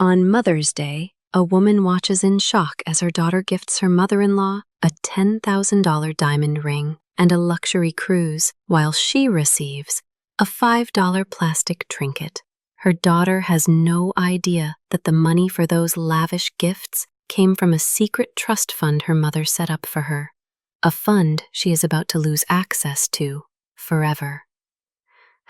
On Mother's Day, a woman watches in shock as her daughter gifts her mother-in-law a $10,000 diamond ring and a luxury cruise, while she receives a $5 plastic trinket. Her daughter has no idea that the money for those lavish gifts came from a secret trust fund her mother set up for her, a fund she is about to lose access to forever.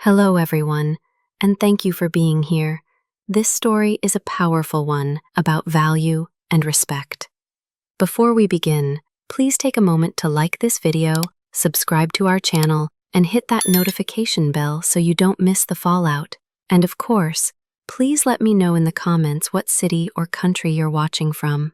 Hello, everyone, and thank you for being here. This story is a powerful one about value and respect. Before we begin, please take a moment to like this video, subscribe to our channel, and hit that notification bell so you don't miss the fallout. And of course, please let me know in the comments what city or country you're watching from.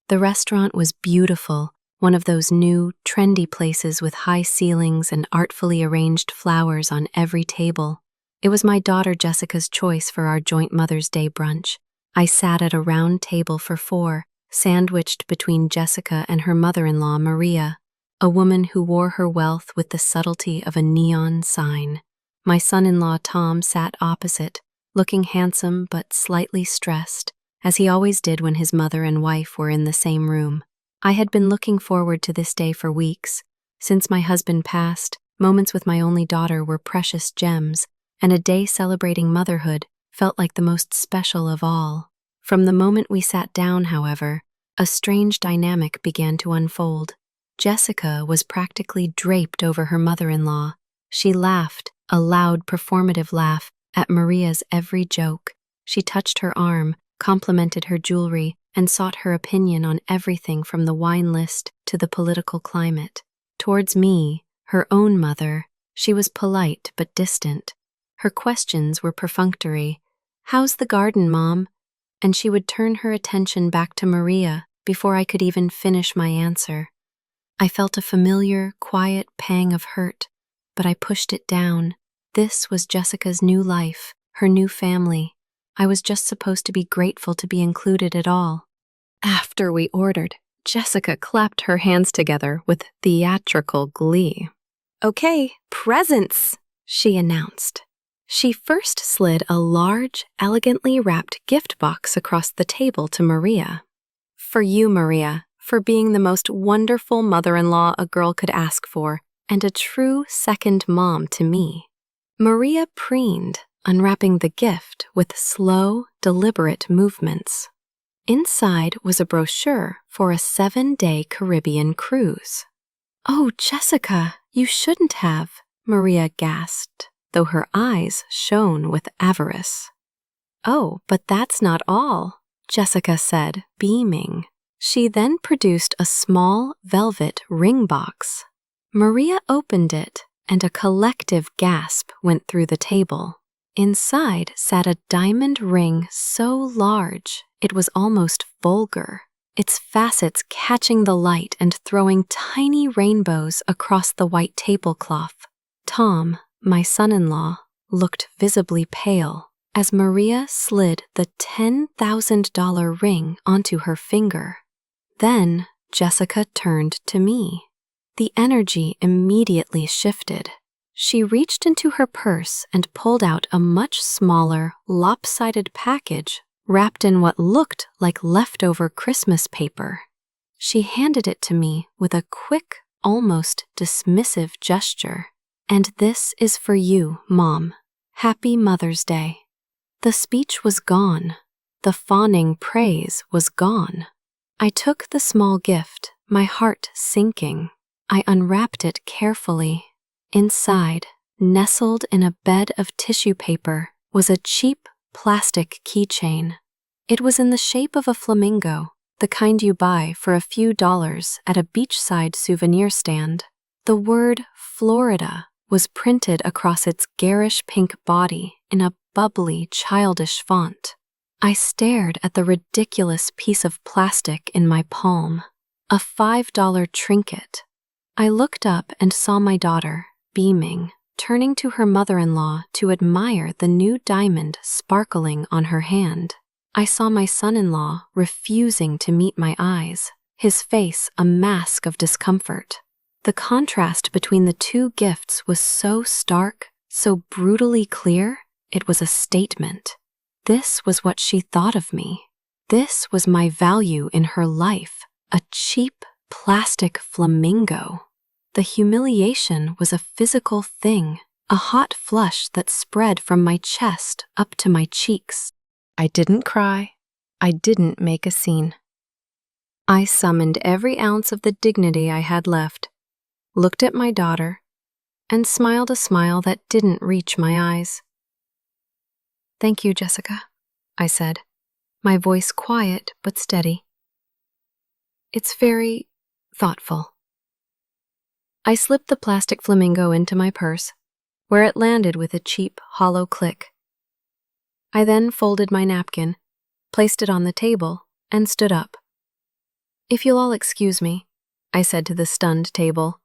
The restaurant was beautiful, one of those new, trendy places with high ceilings and artfully arranged flowers on every table. It was my daughter Jessica's choice for our joint Mother's Day brunch. I sat at a round table for 4, sandwiched between Jessica and her mother-in-law Maria, a woman who wore her wealth with the subtlety of a neon sign. My son-in-law Tom sat opposite, looking handsome but slightly stressed, as he always did when his mother and wife were in the same room. I had been looking forward to this day for weeks. Since my husband passed, moments with my only daughter were precious gems, and a day celebrating motherhood felt like the most special of all. From the moment we sat down, however, a strange dynamic began to unfold. Jessica was practically draped over her mother-in-law. She laughed, a loud, performative laugh, at Maria's every joke. She touched her arm, complimented her jewelry, and sought her opinion on everything from the wine list to the political climate. Towards me, her own mother, she was polite but distant. Her questions were perfunctory. "How's the garden, Mom?" And she would turn her attention back to Maria before I could even finish my answer. I felt a familiar, quiet pang of hurt, but I pushed it down. This was Jessica's new life, her new family. I was just supposed to be grateful to be included at all. After we ordered, Jessica clapped her hands together with theatrical glee. "Okay, presents," she announced. She first slid a large, elegantly wrapped gift box across the table to Maria. "For you, Maria, for being the most wonderful mother-in-law a girl could ask for, and a true second mom to me." Maria preened, unwrapping the gift with slow, deliberate movements. Inside was a brochure for a 7-day Caribbean cruise. "Oh, Jessica, you shouldn't have," Maria gasped, though her eyes shone with avarice. "Oh, but that's not all," Jessica said, beaming. She then produced a small velvet ring box. Maria opened it, and a collective gasp went through the table. Inside sat a diamond ring so large it was almost vulgar, its facets catching the light and throwing tiny rainbows across the white tablecloth. Tom, my son-in-law, looked visibly pale as Maria slid the $10,000 ring onto her finger. Then Jessica turned to me. The energy immediately shifted. She reached into her purse and pulled out a much smaller, lopsided package wrapped in what looked like leftover Christmas paper. She handed it to me with a quick, almost dismissive gesture. "And this is for you, Mom. Happy Mother's Day." The speech was gone. The fawning praise was gone. I took the small gift, my heart sinking. I unwrapped it carefully. Inside, nestled in a bed of tissue paper, was a cheap plastic keychain. It was in the shape of a flamingo, the kind you buy for a few dollars at a beachside souvenir stand. The word Florida was printed across its garish pink body in a bubbly, childish font. I stared at the ridiculous piece of plastic in my palm, a $5 trinket. I looked up and saw my daughter, beaming, turning to her mother-in-law to admire the new diamond sparkling on her hand. I saw my son-in-law refusing to meet my eyes, his face a mask of discomfort. The contrast between the two gifts was so stark, so brutally clear, it was a statement. This was what she thought of me. This was my value in her life, a cheap plastic flamingo. The humiliation was a physical thing, a hot flush that spread from my chest up to my cheeks. I didn't cry. I didn't make a scene. I summoned every ounce of the dignity I had left, looked at my daughter, and smiled a smile that didn't reach my eyes. "Thank you, Jessica," I said, my voice quiet but steady. "It's very thoughtful." I slipped the plastic flamingo into my purse, where it landed with a cheap, hollow click. I then folded my napkin, placed it on the table, and stood up. "If you'll all excuse me," I said to the stunned table,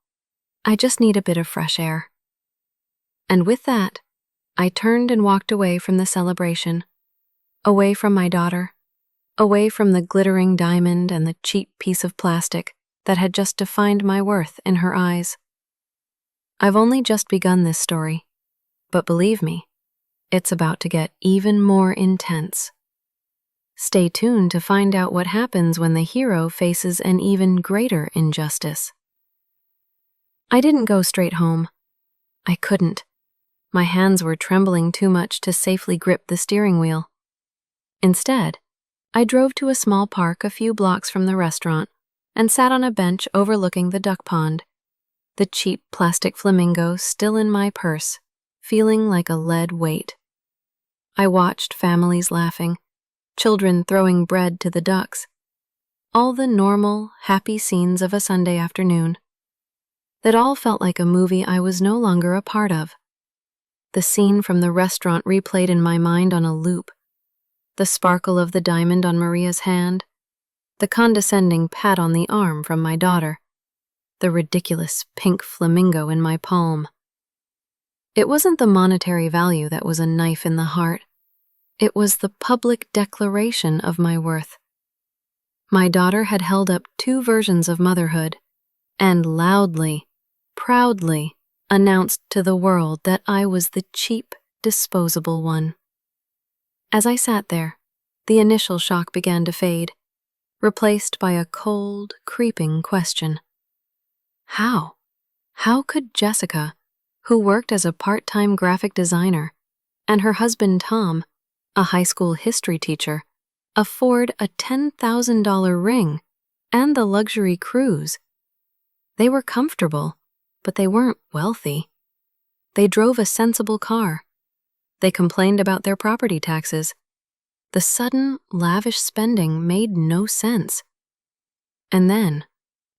"I just need a bit of fresh air." And with that, I turned and walked away from the celebration, away from my daughter, away from the glittering diamond and the cheap piece of plastic that had just defined my worth in her eyes. I've only just begun this story, but believe me, it's about to get even more intense. Stay tuned to find out what happens when the hero faces an even greater injustice. I didn't go straight home. I couldn't. My hands were trembling too much to safely grip the steering wheel. Instead, I drove to a small park a few blocks from the restaurant and sat on a bench overlooking the duck pond, the cheap plastic flamingo still in my purse, feeling like a lead weight. I watched families laughing, children throwing bread to the ducks, all the normal, happy scenes of a Sunday afternoon. That all felt like a movie I was no longer a part of. The scene from the restaurant replayed in my mind on a loop. The sparkle of the diamond on Maria's hand, the condescending pat on the arm from my daughter, the ridiculous pink flamingo in my palm. It wasn't the monetary value that was a knife in the heart. It was the public declaration of my worth. My daughter had held up two versions of motherhood and loudly, proudly announced to the world that I was the cheap, disposable one. As I sat there, the initial shock began to fade, replaced by a cold, creeping question. How? How could Jessica, who worked as a part-time graphic designer, and her husband Tom, a high school history teacher, afford a $10,000 ring and the luxury cruise? They were comfortable, but they weren't wealthy. They drove a sensible car. They complained about their property taxes. The sudden, lavish spending made no sense. And then,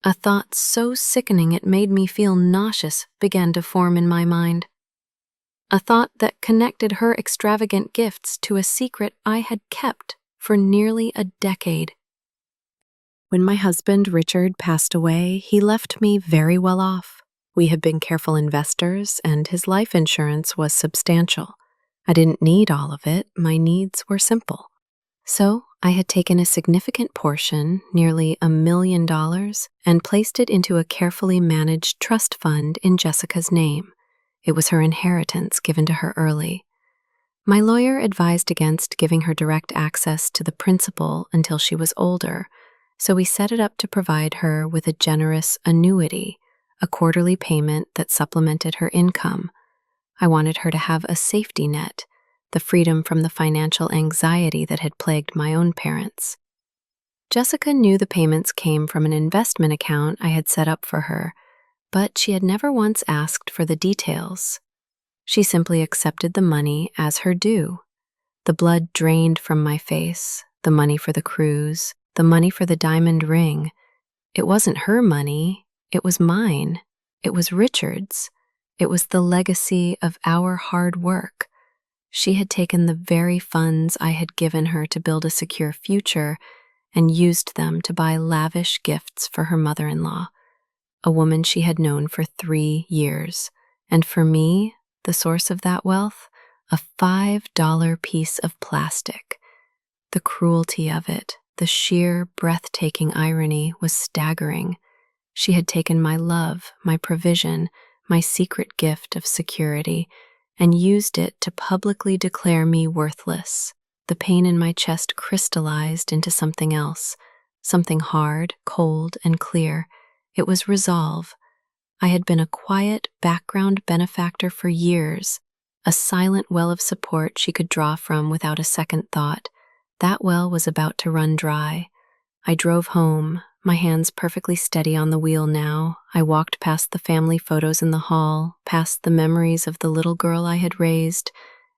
a thought so sickening it made me feel nauseous began to form in my mind. A thought that connected her extravagant gifts to a secret I had kept for nearly a decade. When my husband Richard passed away, he left me very well off. We had been careful investors, and his life insurance was substantial. I didn't need all of it, my needs were simple. So I had taken a significant portion, nearly $1 million, and placed it into a carefully managed trust fund in Jessica's name. It was her inheritance given to her early. My lawyer advised against giving her direct access to the principal until she was older, so we set it up to provide her with a generous annuity, a quarterly payment that supplemented her income. I wanted her to have a safety net, the freedom from the financial anxiety that had plagued my own parents. Jessica knew the payments came from an investment account I had set up for her, but she had never once asked for the details. She simply accepted the money as her due. The blood drained from my face, the money for the cruise, the money for the diamond ring. It wasn't her money, it was mine. It was Richard's. It was the legacy of our hard work. She had taken the very funds I had given her to build a secure future and used them to buy lavish gifts for her mother-in-law, a woman she had known for 3 years, and for me, the source of that wealth, a $5 piece of plastic. The cruelty of it, the sheer, breathtaking irony was staggering. She had taken my love, my provision, my secret gift of security, and used it to publicly declare me worthless. the pain in my chest crystallized into something else, something hard, cold, and clear. It was resolve. I had been a quiet background benefactor for years, a silent well of support she could draw from without a second thought. That well was about to run dry. I drove home, my hands perfectly steady on the wheel now. I walked past the family photos in the hall, past the memories of the little girl I had raised,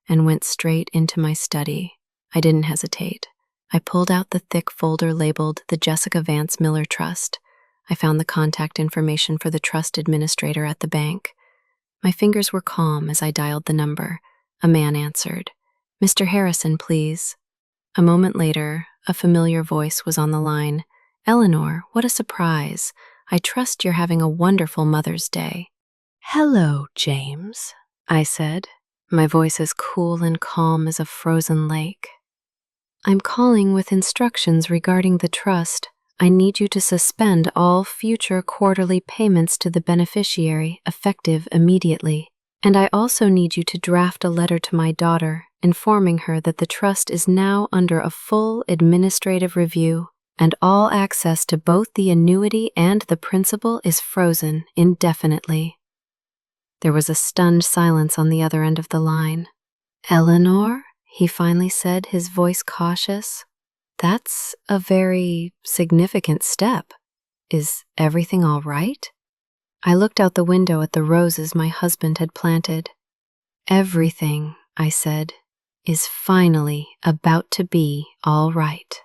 and went straight into my study. I didn't hesitate. I pulled out the thick folder labeled the Jessica Vance Miller Trust. I found the contact information for the trust administrator at the bank. My fingers were calm as I dialed the number. A man answered. "Mr. Harrison, please." A moment later, a familiar voice was on the line. "Eleanor, what a surprise. I trust you're having a wonderful Mother's Day." "Hello, James," I said, my voice as cool and calm as a frozen lake. "I'm calling with instructions regarding the trust. I need you to suspend all future quarterly payments to the beneficiary, effective immediately. And I also need you to draft a letter to my daughter, informing her that the trust is now under a full administrative review, and all access to both the annuity and the principal is frozen indefinitely." There was a stunned silence on the other end of the line. "Eleanor?" he finally said, his voice cautious. "That's a very significant step. Is everything all right?" I looked out the window at the roses my husband had planted. "Everything," I said, "is finally about to be all right."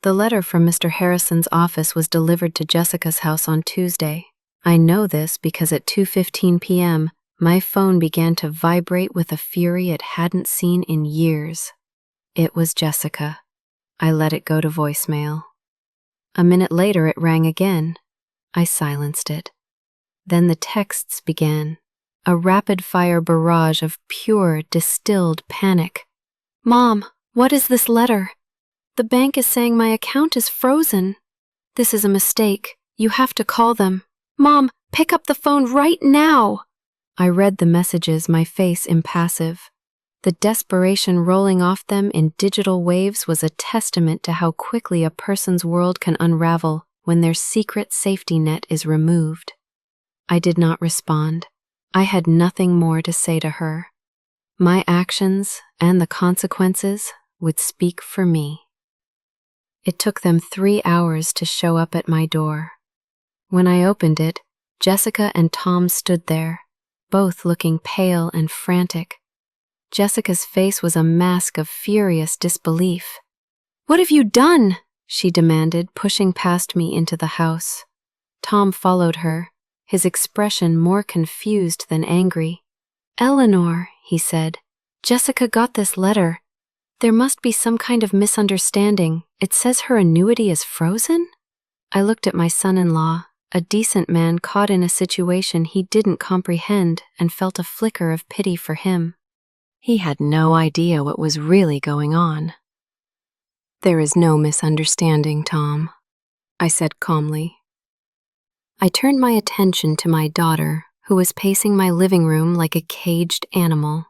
The letter from Mr. Harrison's office was delivered to Jessica's house on Tuesday. I know this because at 2:15 p.m., my phone began to vibrate with a fury it hadn't seen in years. It was Jessica. I let it go to voicemail. A minute later, it rang again. I silenced it. Then the texts began, a rapid-fire barrage of pure, distilled panic. "Mom, what is this letter? The bank is saying my account is frozen. This is a mistake. You have to call them. Mom, pick up the phone right now." I read the messages, my face impassive. The desperation rolling off them in digital waves was a testament to how quickly a person's world can unravel when their secret safety net is removed. I did not respond. I had nothing more to say to her. My actions and the consequences would speak for me. It took them 3 hours to show up at my door. When I opened it, Jessica and Tom stood there, both looking pale and frantic. Jessica's face was a mask of furious disbelief. "What have you done?" she demanded, pushing past me into the house. Tom followed her, his expression more confused than angry. "Eleanor," he said, "Jessica got this letter. There must be some kind of misunderstanding. It says her annuity is frozen?" I looked at my son-in-law, a decent man caught in a situation he didn't comprehend, and felt a flicker of pity for him. He had no idea what was really going on. "There is no misunderstanding, Tom," I said calmly. I turned my attention to my daughter, who was pacing my living room like a caged animal.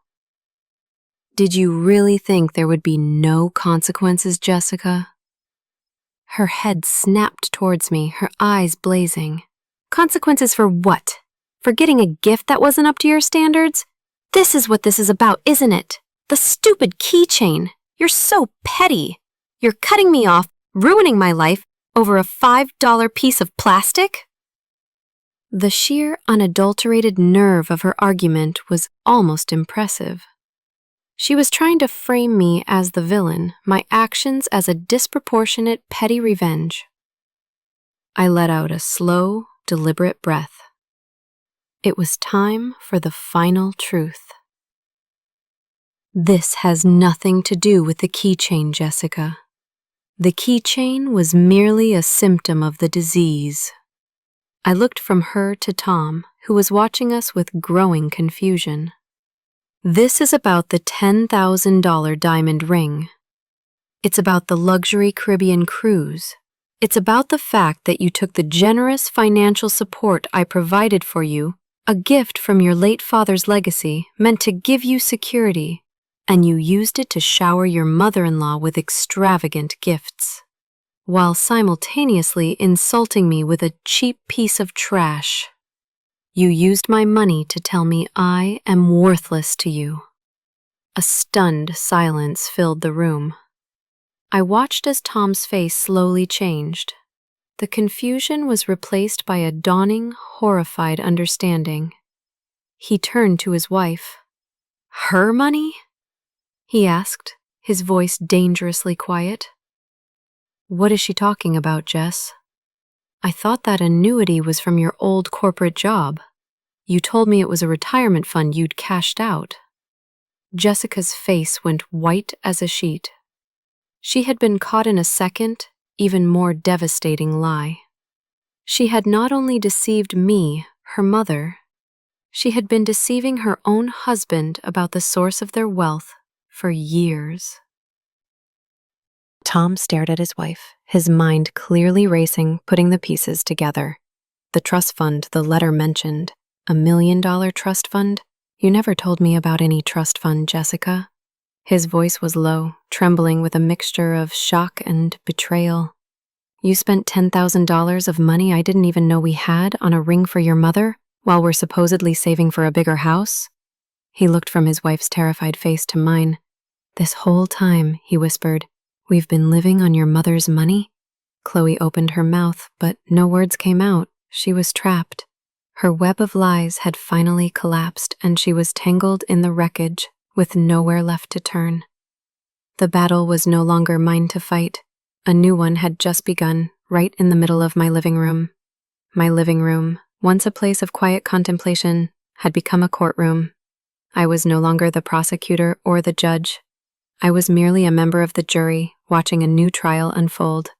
"Did you really think there would be no consequences, Jessica?" Her head snapped towards me, her eyes blazing. "Consequences for what? For getting a gift that wasn't up to your standards? This is what this is about, isn't it? The stupid keychain. You're so petty. You're cutting me off, ruining my life, over a $5 piece of plastic?" The sheer, unadulterated nerve of her argument was almost impressive. She was trying to frame me as the villain, my actions as a disproportionate, petty revenge. I let out a slow, deliberate breath. It was time for the final truth. "This has nothing to do with the keychain, Jessica. The keychain was merely a symptom of the disease." I looked from her to Tom, who was watching us with growing confusion. "This is about the $10,000 diamond ring. It's about the luxury Caribbean cruise. It's about the fact that you took the generous financial support I provided for you, a gift from your late father's legacy meant to give you security, and you used it to shower your mother-in-law with extravagant gifts, while simultaneously insulting me with a cheap piece of trash. You used my money to tell me I am worthless to you." A stunned silence filled the room. I watched as Tom's face slowly changed. The confusion was replaced by a dawning, horrified understanding. He turned to his wife. "Her money?" he asked, his voice dangerously quiet. "What is she talking about, Jess? I thought that annuity was from your old corporate job. You told me it was a retirement fund you'd cashed out." Jessica's face went white as a sheet. She had been caught in a second, even more devastating lie. She had not only deceived me, her mother, she had been deceiving her own husband about the source of their wealth for years. Tom stared at his wife, his mind clearly racing, putting the pieces together. The trust fund the letter mentioned, $1 million trust fund? You never told me about any trust fund, Jessica. His voice was low, trembling with a mixture of shock and betrayal. You spent $10,000 of money I didn't even know we had on a ring for your mother, while we're supposedly saving for a bigger house? He looked from his wife's terrified face to mine. "This whole time," he whispered, "we've been living on your mother's money?" Chloe opened her mouth, but no words came out. She was trapped. Her web of lies had finally collapsed, and she was tangled in the wreckage, with nowhere left to turn. The battle was no longer mine to fight. A new one had just begun, right in the middle of my living room. My living room, once a place of quiet contemplation, had become a courtroom. I was no longer the prosecutor or the judge. I was merely a member of the jury, watching a new trial unfold.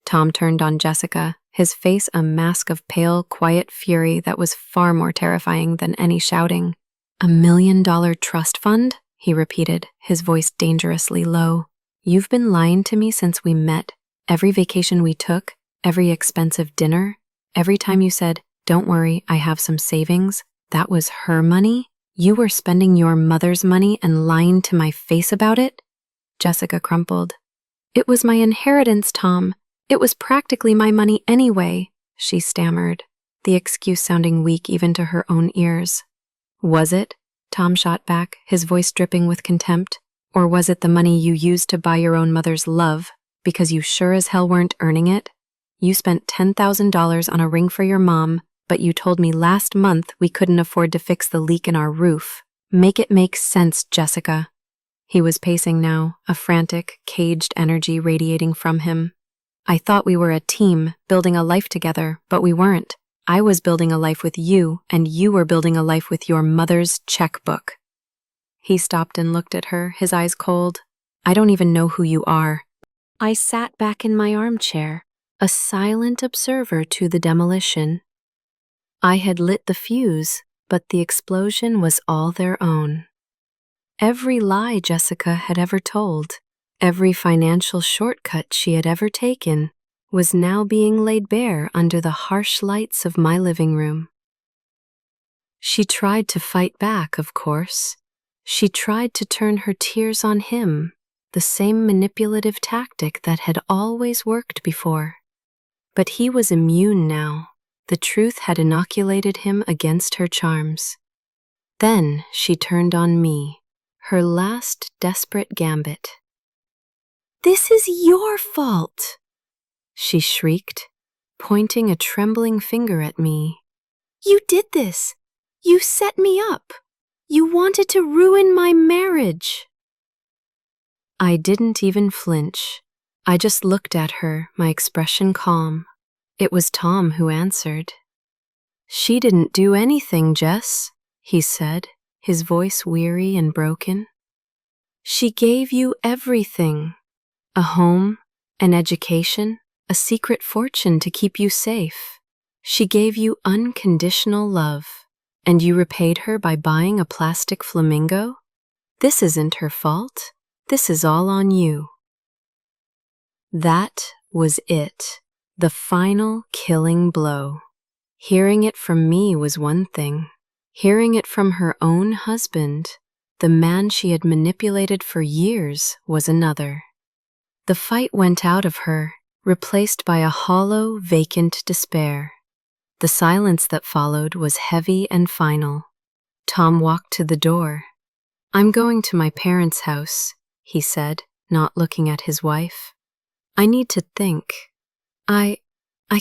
Tom turned on Jessica, his face a mask of pale, quiet fury that was far more terrifying than any shouting. "$1 million trust fund?" he repeated, his voice dangerously low. "You've been lying to me since we met. Every vacation we took, every expensive dinner, every time you said, 'Don't worry, I have some savings,' that was her money? You were spending your mother's money and lying to my face about it?" Jessica crumpled. "It was my inheritance, Tom. It was practically my money anyway," she stammered, the excuse sounding weak even to her own ears. "Was it?" Tom shot back, his voice dripping with contempt. "Or was it the money you used to buy your own mother's love, because you sure as hell weren't earning it? You spent $10,000 on a ring for your mom, but you told me last month we couldn't afford to fix the leak in our roof. Make it make sense, Jessica." He was pacing now, a frantic, caged energy radiating from him. "I thought we were a team, building a life together, but we weren't. I was building a life with you, and you were building a life with your mother's checkbook." He stopped and looked at her, his eyes cold. "I don't even know who you are." I sat back in my armchair, a silent observer to the demolition. I had lit the fuse, but the explosion was all their own. Every lie Jessica had ever told, every financial shortcut she had ever taken, was now being laid bare under the harsh lights of my living room. She tried to fight back, of course. She tried to turn her tears on him, the same manipulative tactic that had always worked before. But he was immune now. The truth had inoculated him against her charms. Then she turned on me, her last desperate gambit. "This is your fault!" she shrieked, pointing a trembling finger at me. "You did this! You set me up! You wanted to ruin my marriage!" I didn't even flinch. I just looked at her, my expression calm. It was Tom who answered. "She didn't do anything, Jess," he said, his voice weary and broken. "She gave you everything. A home, an education, a secret fortune to keep you safe. She gave you unconditional love, and you repaid her by buying a plastic flamingo? This isn't her fault. This is all on you." That was it, the final killing blow. Hearing it from me was one thing. Hearing it from her own husband, the man she had manipulated for years was another. The fight went out of her, replaced by a hollow, vacant despair. The silence that followed was heavy and final. Tom walked to the door. "I'm going to my parents' house," he said, not looking at his wife. "I need to think. I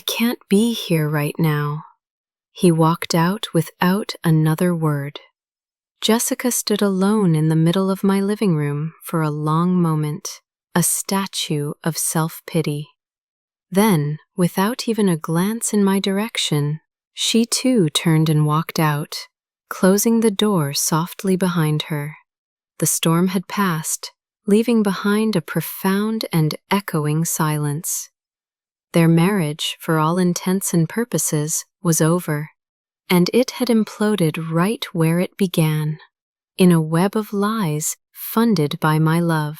can't be here right now." He walked out without another word. Jessica stood alone in the middle of my living room for a long moment, a statue of self-pity. Then, without even a glance in my direction, she too turned and walked out, closing the door softly behind her. The storm had passed, leaving behind a profound and echoing silence. Their marriage, for all intents and purposes, was over, and it had imploded right where it began, in a web of lies funded by my love.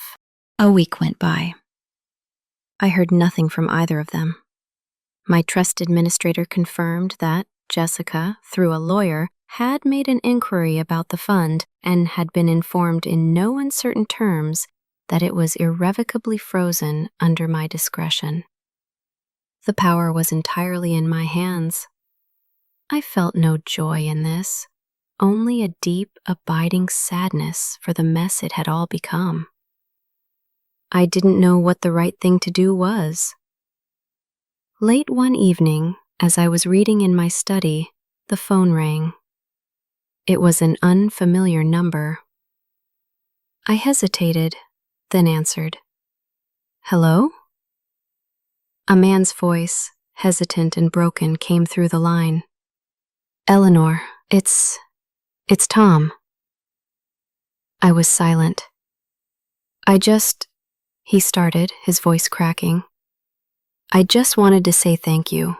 A week went by. I heard nothing from either of them. My trust administrator confirmed that Jessica, through a lawyer, had made an inquiry about the fund and had been informed in no uncertain terms that it was irrevocably frozen under my discretion. The power was entirely in my hands. I felt no joy in this, only a deep, abiding sadness for the mess it had all become. I didn't know what the right thing to do was. Late one evening, as I was reading in my study, the phone rang. It was an unfamiliar number. I hesitated, then answered. "Hello?" A man's voice, hesitant and broken, came through the line. "Eleanor, it's Tom." I was silent. He started, his voice cracking. "I just wanted to say thank you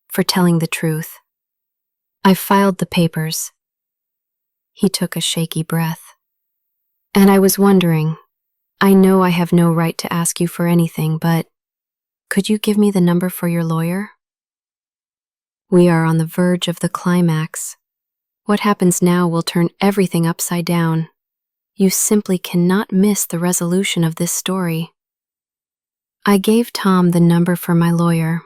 for telling the truth. I filed the papers." He took a shaky breath. "And I was wondering, I know I have no right to ask you for anything, but could you give me the number for your lawyer? We are on the verge of the climax. What happens now will turn everything upside down. You simply cannot miss the resolution of this story." I gave Tom the number for my lawyer.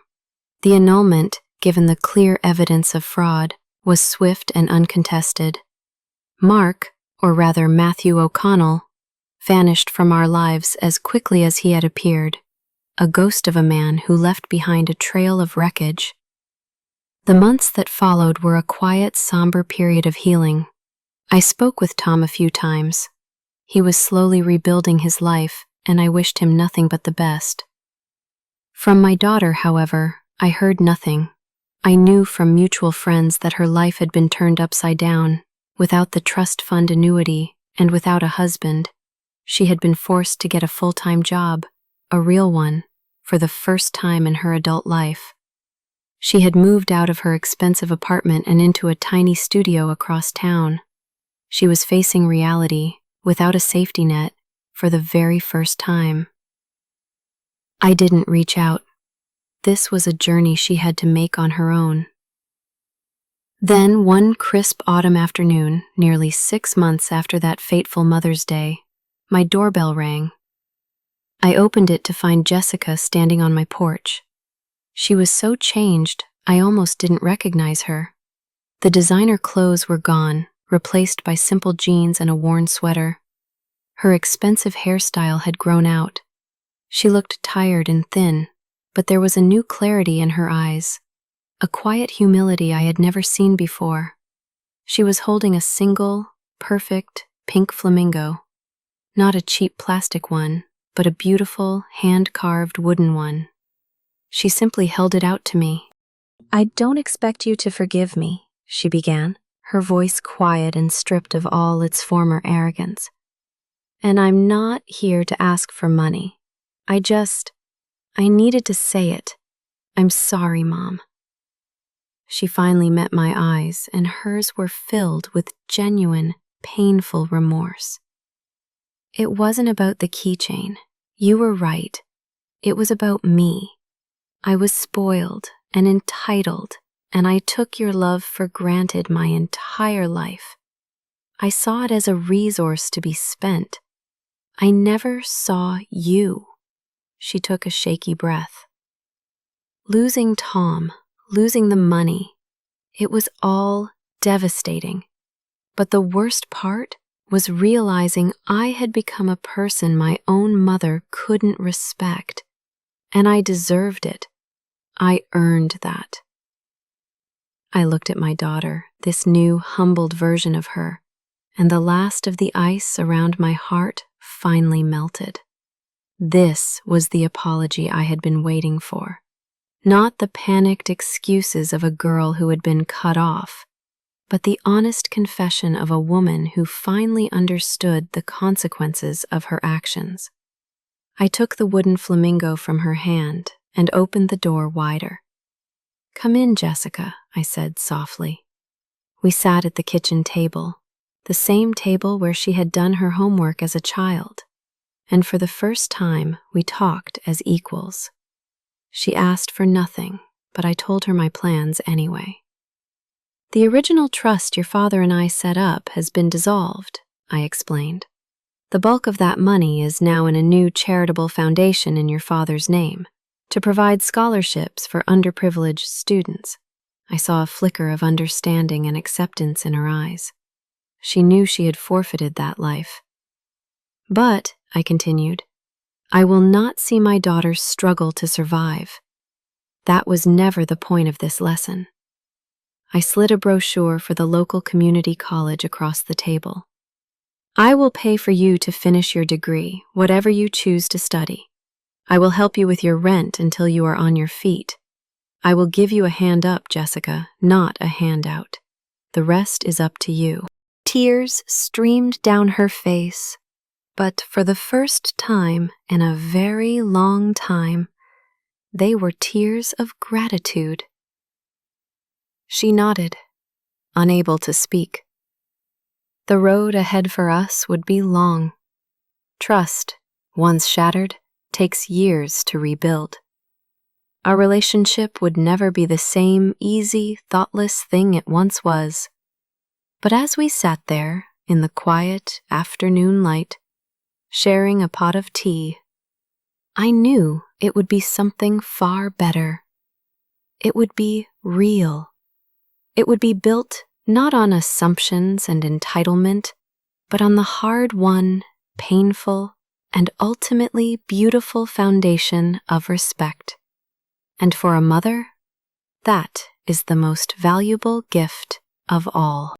The annulment, given the clear evidence of fraud, was swift and uncontested. Mark, or rather Matthew O'Connell, vanished from our lives as quickly as he had appeared, a ghost of a man who left behind a trail of wreckage. The months that followed were a quiet, somber period of healing. I spoke with Tom a few times. He was slowly rebuilding his life, and I wished him nothing but the best. From my daughter, however, I heard nothing. I knew from mutual friends that her life had been turned upside down. Without the trust fund annuity, and without a husband, she had been forced to get a full-time job, a real one, for the first time in her adult life. She had moved out of her expensive apartment and into a tiny studio across town. She was facing reality, without a safety net, for the very first time. I didn't reach out. This was a journey she had to make on her own. Then, one crisp autumn afternoon, nearly 6 months after that fateful Mother's Day, my doorbell rang. I opened it to find Jessica standing on my porch. She was so changed, I almost didn't recognize her. The designer clothes were gone, replaced by simple jeans and a worn sweater. Her expensive hairstyle had grown out. She looked tired and thin, but there was a new clarity in her eyes, a quiet humility I had never seen before. She was holding a single, perfect, pink flamingo. Not a cheap plastic one, but a beautiful, hand-carved wooden one. She simply held it out to me. "I don't expect you to forgive me," she began, her voice quiet and stripped of all its former arrogance. "And I'm not here to ask for money. I needed to say it. I'm sorry, Mom." She finally met my eyes, and hers were filled with genuine, painful remorse. "It wasn't about the keychain. You were right. It was about me. I was spoiled and entitled, and I took your love for granted my entire life. I saw it as a resource to be spent. I never saw you. She took a shaky breath. Losing Tom, losing the money, it was all devastating. But the worst part was realizing I had become a person my own mother couldn't respect, and I deserved it. I earned that. I looked at my daughter, this new, humbled version of her, and the last of the ice around my heart finally melted. This was the apology I had been waiting for. Not the panicked excuses of a girl who had been cut off, but the honest confession of a woman who finally understood the consequences of her actions. I took the wooden flamingo from her hand and opened the door wider. "Come in, Jessica," I said softly. We sat at the kitchen table, the same table where she had done her homework as a child, and for the first time we talked as equals. She asked for nothing, but I told her my plans anyway. "The original trust your father and I set up has been dissolved," I explained. "The bulk of that money is now in a new charitable foundation in your father's name, to provide scholarships for underprivileged students." I saw a flicker of understanding and acceptance in her eyes. She knew she had forfeited that life. "But," I continued, "I will not see my daughter struggle to survive. That was never the point of this lesson." I slid a brochure for the local community college across the table. "I will pay for you to finish your degree, whatever you choose to study. I will help you with your rent until you are on your feet. I will give you a hand up, Jessica, not a handout. The rest is up to you." Tears streamed down her face, but for the first time in a very long time, they were tears of gratitude. She nodded, unable to speak. The road ahead for us would be long. Trust, once shattered, takes years to rebuild. Our relationship would never be the same easy, thoughtless thing it once was. But as we sat there in the quiet afternoon light, sharing a pot of tea, I knew it would be something far better. It would be real. It would be built not on assumptions and entitlement, but on the hard-won, painful, and ultimately beautiful foundation of respect. And for a mother, that is the most valuable gift of all.